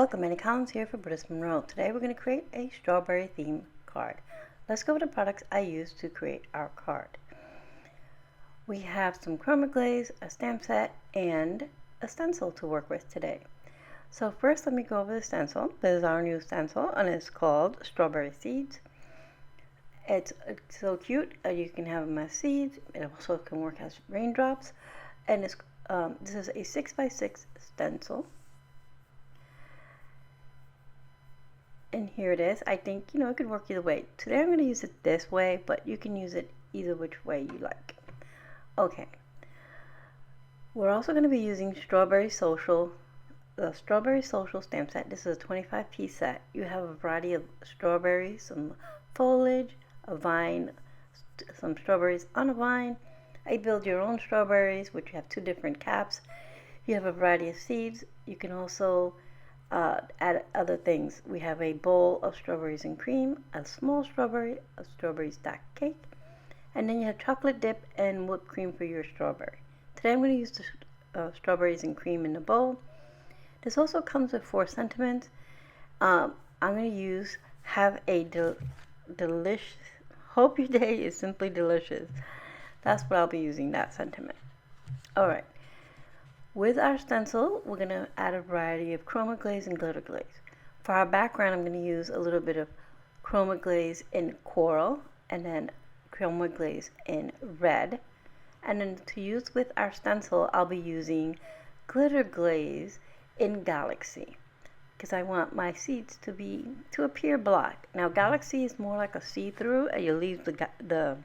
Welcome, Annie Collins here for Brutus Monroe. Today we're going to create a strawberry theme card. Let's go over the products I used to create our card. We have some Chroma Glaze, a stamp set, and a stencil to work with today. So first let me go over the stencil. This is our new stencil and it's called Strawberry Seeds. It's so cute. You can have them as seeds. It also can work as raindrops. And this is a 6x6 stencil. And here it is. I think, it could work either way. Today I'm going to use it this way, but you can use it either which way you like. Okay. We're also going to be using the Strawberry Social stamp set. This is a 25-piece set. You have a variety of strawberries, some foliage, a vine, some strawberries on a vine. I build your own strawberries, which have two different caps. You have a variety of seeds. You can also add other things. We have a bowl of strawberries and cream, a small strawberry, a strawberry stacked cake, and then you have chocolate dip and whipped cream for your strawberry. Today I'm going to use the strawberries and cream in the bowl. This also comes with 4 sentiments. I'm going to have a delicious, hope your day is simply delicious. That's what I'll be using, that sentiment. Alright. With our stencil, we're going to add a variety of Chroma Glaze and Glitter Glaze. For our background, I'm going to use a little bit of Chroma Glaze in coral, and then Chroma Glaze in red. And then to use with our stencil, I'll be using Glitter Glaze in Galaxy, because I want my seeds to appear black. Now, Galaxy is more like a see-through, and you leave the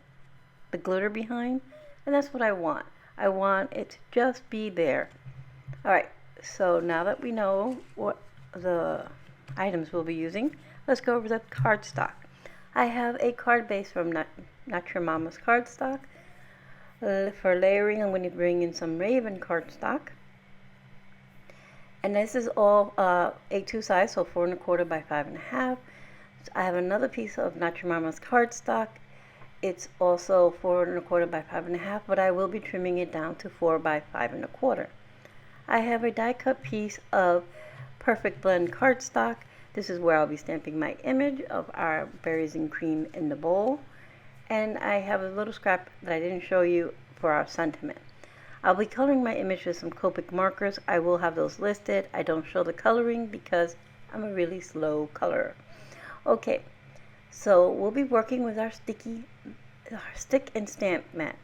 glitter behind, and that's what I want. I want it to just be there. Alright, so now that we know what the items we'll be using, let's go over the cardstock. I have a card base from Not Your Mama's Cardstock. For layering, I'm going to bring in some Raven cardstock. And this is all A2 size, so 4 1/4 by 5 1/2. I have another piece of Not Your Mama's Cardstock. It's also 4 1/4 by 5 1/2, but I will be trimming it down to 4 by 5 1/4. I have a die cut piece of Perfect Blend cardstock. This is where I'll be stamping my image of our berries and cream in the bowl. And I have a little scrap that I didn't show you for our sentiment. I'll be coloring my image with some Copic markers. I will have those listed. I don't show the coloring because I'm a really slow colorer. Okay, so we'll be working with our stick and stamp mat.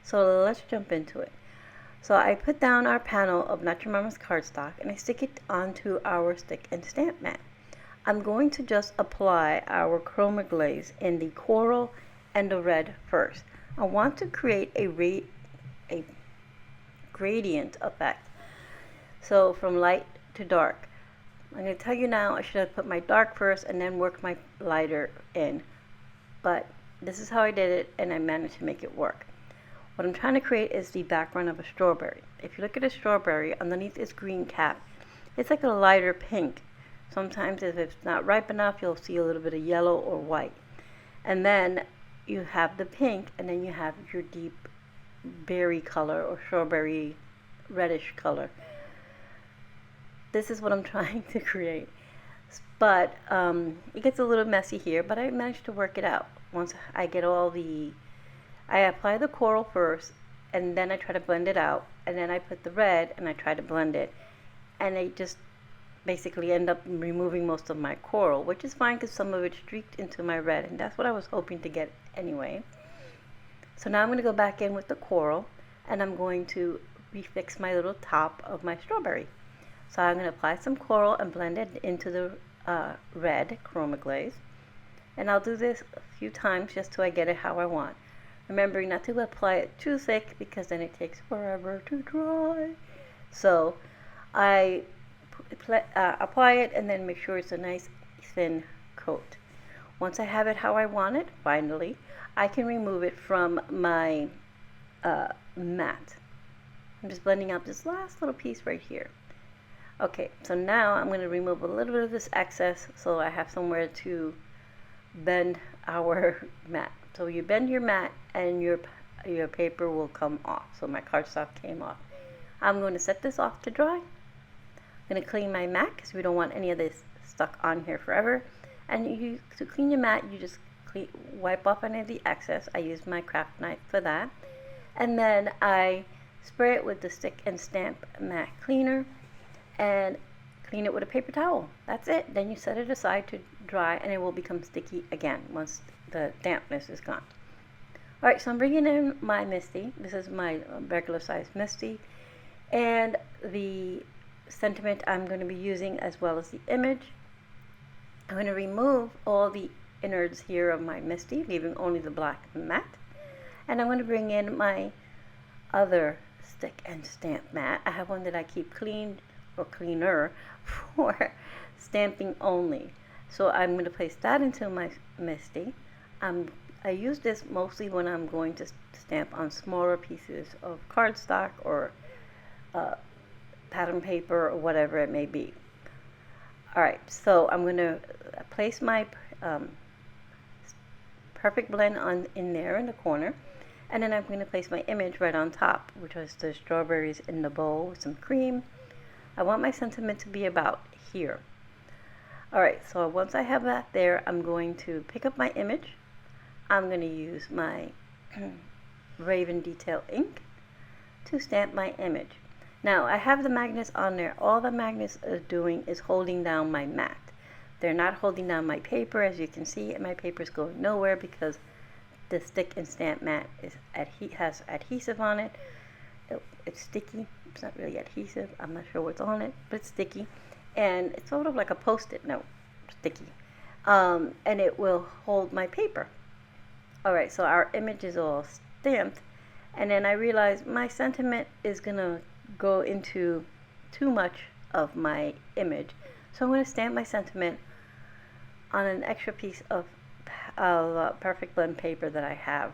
So let's jump into it. So I put down our panel of Not Your Mama's Cardstock and I stick it onto our stick and stamp mat. I'm going to just apply our Chroma Glaze in the coral and the red first. I want to create a gradient effect. So from light to dark. I'm going to tell you now, I should have put my dark first and then work my lighter in. But this is how I did it and I managed to make it work. What I'm trying to create is the background of a strawberry. If you look at a strawberry, underneath its green cap, it's like a lighter pink. Sometimes if it's not ripe enough, you'll see a little bit of yellow or white. And then you have the pink, and then you have your deep berry color or strawberry reddish color. This is what I'm trying to create. But it gets a little messy here, but I managed to work it out. Once I get I apply the coral first, and then I try to blend it out, and then I put the red, and I try to blend it, and I just basically end up removing most of my coral, which is fine because some of it streaked into my red, and that's what I was hoping to get anyway. So now I'm going to go back in with the coral, and I'm going to refix my little top of my strawberry. So I'm going to apply some coral and blend it into the red Chroma Glaze, and I'll do this a few times just till I get it how I want. Remembering not to apply it too thick because then it takes forever to dry. So I apply it and then make sure it's a nice thin coat. Once I have it how I want it, finally, I can remove it from my mat. I'm just blending out this last little piece right here. Okay, so now I'm going to remove a little bit of this excess so I have somewhere to bend our mat. So you bend your mat and your paper will come off. So my cardstock came off. I'm going to set this off to dry. I'm going to clean my mat because we don't want any of this stuck on here forever. And to clean your mat, you just wipe off any of the excess. I use my craft knife for that. And then I spray it with the stick and stamp mat cleaner and clean it with a paper towel. That's it. Then you set it aside to dry and it will become sticky again once the dampness is gone. Alright, so I'm bringing in my Misty. This is my regular size Misty. And the sentiment I'm going to be using as well as the image. I'm going to remove all the innards here of my Misty, leaving only the black mat. And I'm going to bring in my other stick and stamp mat. I have one that I keep cleaned or cleaner for stamping only. So I'm going to place that into my Misty. I use this mostly when I'm going to stamp on smaller pieces of cardstock or pattern paper or whatever it may be. Alright, so I'm going to place my perfect blend in there in the corner, and then I'm going to place my image right on top, which is the strawberries in the bowl with some cream. I want my sentiment to be about here. Alright, so once I have that there, I'm going to pick up my image. I'm going to use my Raven Detail ink to stamp my image. Now I have the magnets on there. All the magnets are doing is holding down my mat. They're not holding down my paper, as you can see, and my paper is going nowhere because the stick and stamp mat has adhesive on it. It's sticky. It's not really adhesive. I'm not sure what's on it, but it's sticky. And it's sort of like a Post-it note, sticky. And it will hold my paper. Alright, so our image is all stamped, and then I realized my sentiment is going to go into too much of my image. So I'm going to stamp my sentiment on an extra piece of perfect blend paper that I have,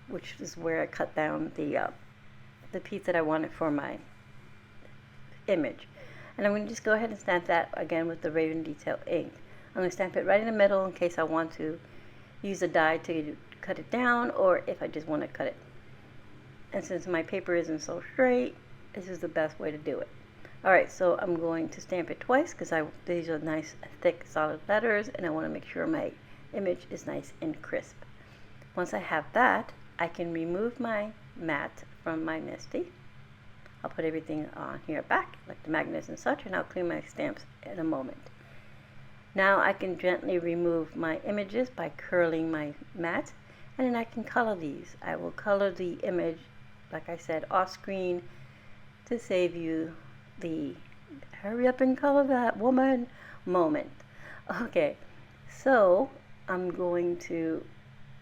which is where I cut down the piece that I wanted for my image. And I'm going to just go ahead and stamp that again with the Raven Detail ink. I'm going to stamp it right in the middle in case I want to use a die to cut it down, or if I just want to cut it. And since my paper isn't so straight, this is the best way to do it. Alright, so I'm going to stamp it twice because these are nice, thick, solid letters, and I want to make sure my image is nice and crisp. Once I have that, I can remove my mat from my Misty. I'll put everything on here back, like the magnets and such, and I'll clean my stamps in a moment. Now I can gently remove my images by curling my mat, and then I can color these. I will color the image, like I said, off screen to save you the hurry up and color that woman moment. Okay, so I'm going to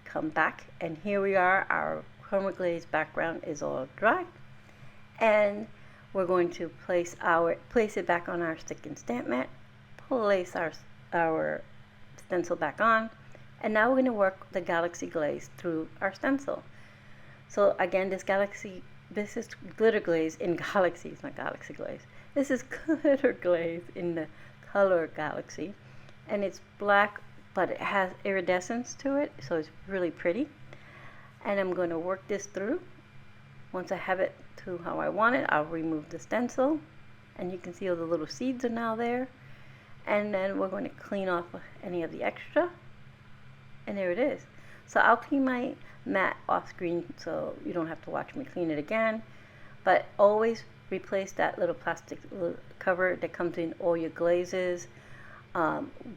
come back, and here we are. Our Chroma Glaze background is all dry, and we're going to place it back on our stick and stamp mat, place our stencil back on, and now we're going to work the Galaxy Glaze through our stencil. So again, this is glitter glaze in Galaxy. It's not Galaxy Glaze. This is glitter glaze in the color Galaxy, and it's black, but it has iridescence to it, so it's really pretty. And I'm going to work this through. Once I have it to how I want it, I'll remove the stencil, and you can see all the little seeds are now there. And then we're going to clean off any of the extra, and there it is. So I'll clean my mat off screen so you don't have to watch me clean it again, but always replace that little plastic cover that comes in all your glazes,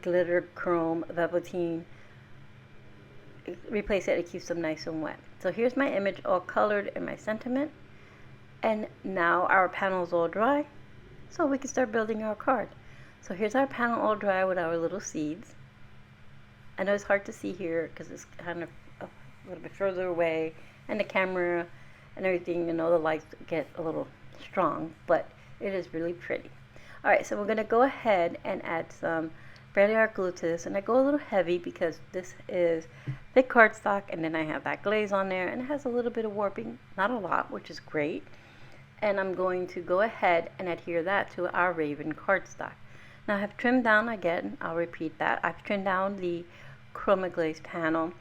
glitter, chrome, velveteen. Replace it, it keeps them nice and wet. So here's my image all colored in my sentiment, and now our panel is all dry, so we can start building our card. So here's our panel all dry with our little seeds. I know it's hard to see here because it's kind of a little bit further away, and the camera and everything, the lights get a little strong, but it is really pretty. Alright, so we're going to go ahead and add some Fairly Art glue to this, and I go a little heavy because this is thick cardstock, and then I have that glaze on there, and it has a little bit of warping, not a lot, which is great. And I'm going to go ahead and adhere that to our Raven cardstock. Now I have trimmed down again, I'll repeat that. I've trimmed down the Chroma Glaze panel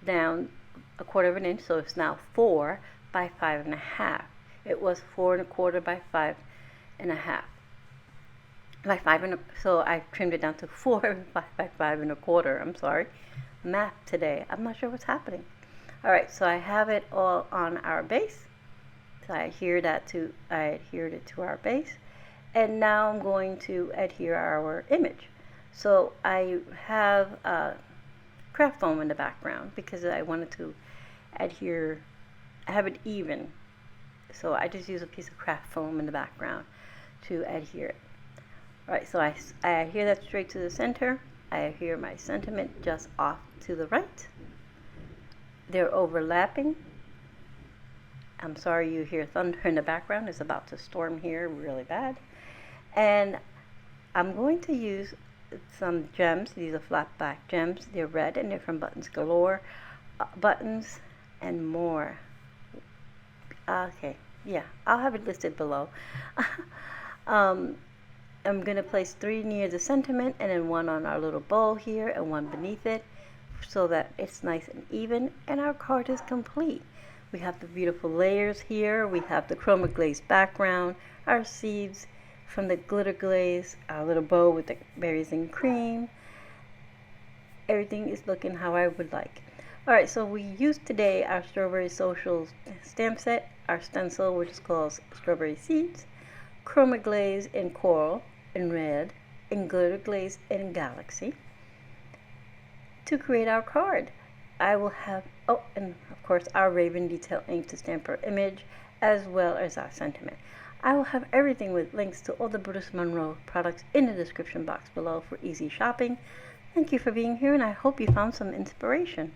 down 1/4 of an inch, so it's now 4 by 5.5. It was 4 1/4 by 5.5. by 5 1/4. So I trimmed it down to 4 by 5 1/4. I'm sorry, math today. I'm not sure what's happening. All right, so I have it all on our base. So I adhered it to our base, and now I'm going to adhere our image. So I have craft foam in the background because I wanted to have it even. So I just use a piece of craft foam in the background to adhere it. Alright, so I adhere that straight to the center. I adhere my sentiment just off to the right. They're overlapping. I'm sorry you hear thunder in the background. It's about to storm here really bad. And I'm going to use some gems. These are flat back gems. They're red and they're from Buttons Galore. Buttons and more. Okay, yeah, I'll have it listed below. I'm going to place 3 near the sentiment and then 1 on our little bowl here and 1 beneath it so that it's nice and even, and our card is complete. We have the beautiful layers here. We have the Chroma Glaze background, our seeds from the glitter glaze, our little bow with the berries and cream. Everything is looking how I would like. Alright, so we used today our Strawberry Social stamp set, our stencil, which is called Strawberry Seeds, Chroma Glaze in Coral in red, and Glitter Glaze in Galaxy to create our card. I will have, oh, and of course our Raven Detail ink to stamp our image, as well as our sentiment. I will have everything with links to all the Brutus Monroe products in the description box below for easy shopping. Thank you for being here, and I hope you found some inspiration.